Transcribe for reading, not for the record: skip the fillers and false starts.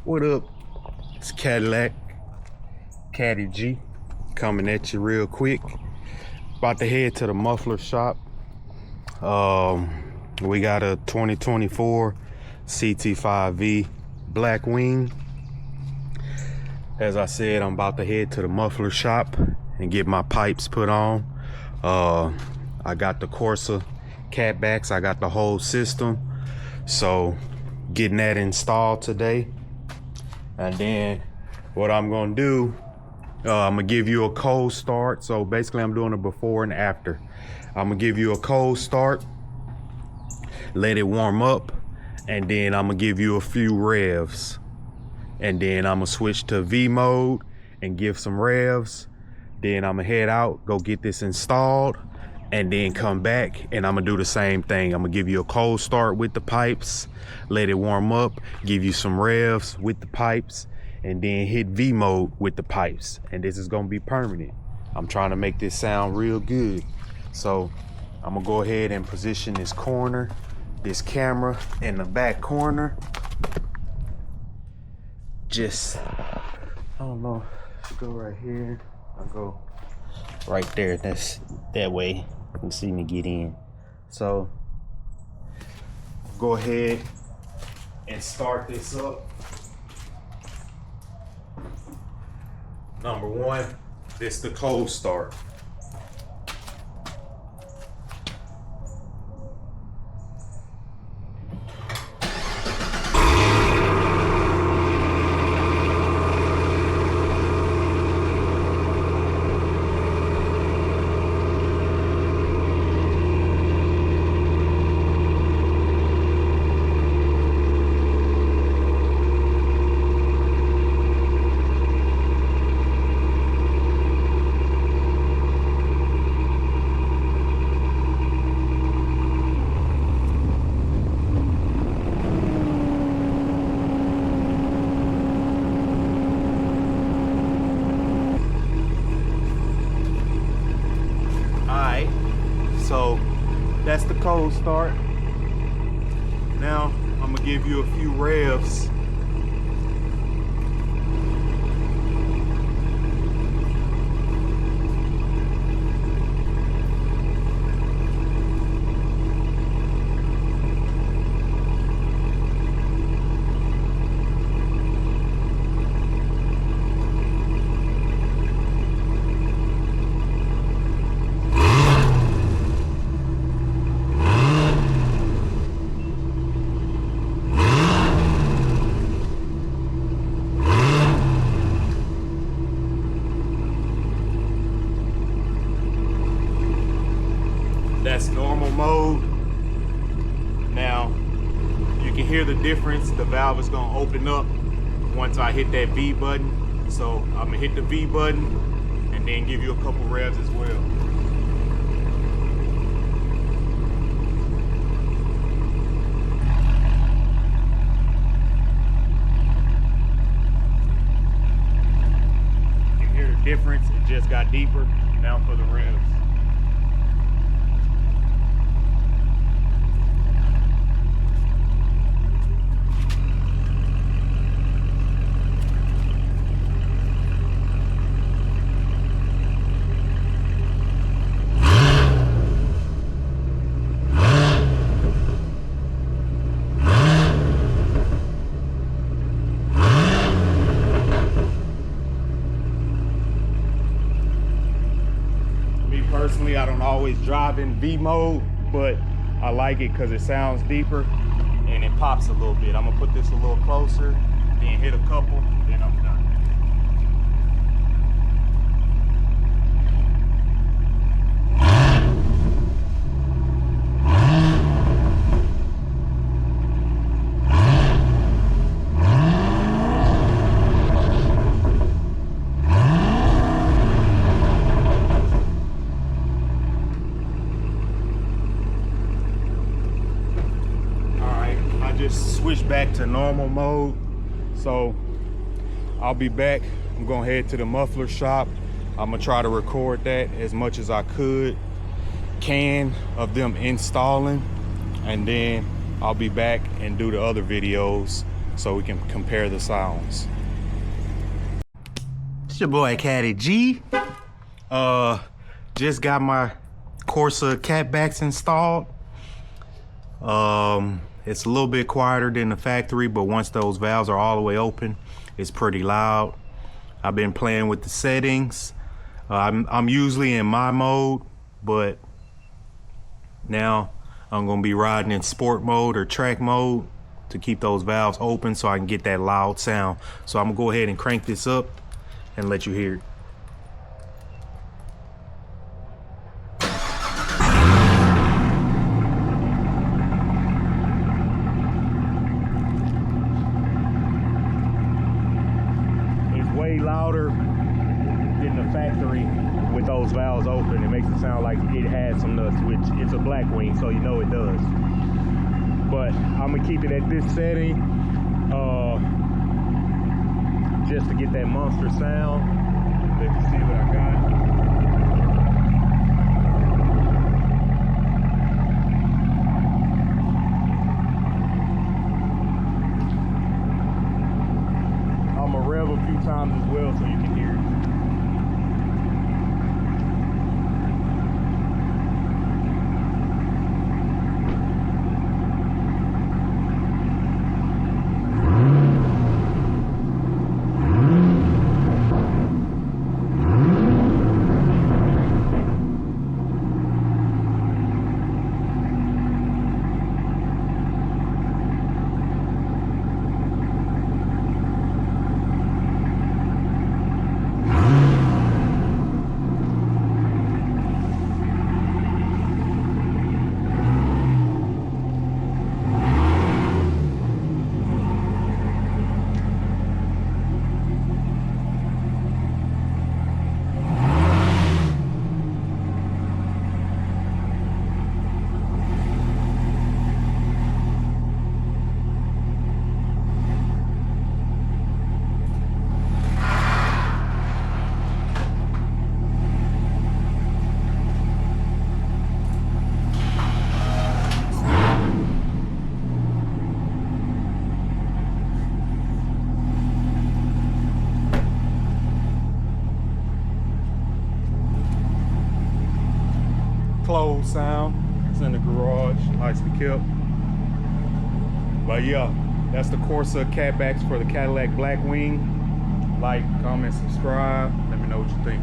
What up? It's Cadillac Caddy G coming at you real quick. About to head to the muffler shop. We got a 2024 Ct5-V Blackwing. As I said, I'm about to head to the muffler shop and get my pipes put on. I got the Corsa catbacks, I got the whole system, so getting that installed today. And then what I'm gonna do, I'm gonna give you a cold start. So basically I'm doing a before and after. I'm gonna give you a cold start, let it warm up, and then I'm gonna give you a few revs, and then I'm gonna switch to V mode and give some revs. Then I'm gonna head out, go get this installed, and then come back and I'm gonna do the same thing. I'm gonna give you a cold start with the pipes, let it warm up, give you some revs with the pipes, and then hit V mode with the pipes. And this is gonna be permanent. I'm trying to make this sound real good. So I'm gonna go ahead and position this camera in the back corner. Just, I don't know, go right here. I'll go right there. That's that way you can see me get in. So go ahead and start this up. Number one, this the cold start. So that's the cold start. Now I'm gonna give you a few revs. That's normal mode. Now you can hear the difference. The valve is gonna open up once I hit that V button. So I'm gonna hit the V button and then give you a couple revs as well. You can hear the difference. It just got deeper. Now for the revs. Personally, I don't always drive in V mode, but I like it because it sounds deeper and it pops a little bit. I'm gonna put this a little closer, then hit a couple, then I'm done. Just switch back to normal mode. So I'll be back. I'm gonna head to the muffler shop. I'm gonna try to record that as much as I can of them installing, and then I'll be back and do the other videos so we can compare the sounds. It's your boy Caddy G. Just got my Corsa catbacks installed. It's a little bit quieter than the factory, but once those valves are all the way open, it's pretty loud. I've been playing with the settings. I'm usually in my mode, but now I'm gonna be riding in sport mode or track mode to keep those valves open so I can get that loud sound. So I'm gonna go ahead and crank this up and let you hear it. It's way louder than the factory with those valves open. It makes it sound like it had some nuts, which it's a Blackwing, so you know it does. But I'm gonna keep it at this setting just to get that monster sound. Let me see what I got. I'm gonna rev a few times as well so you can hear it. Closed sound. It's in the garage, nicely kept. But yeah, that's the Corsa catbacks for the Cadillac Blackwing. Like, comment, subscribe. Let me know what you think.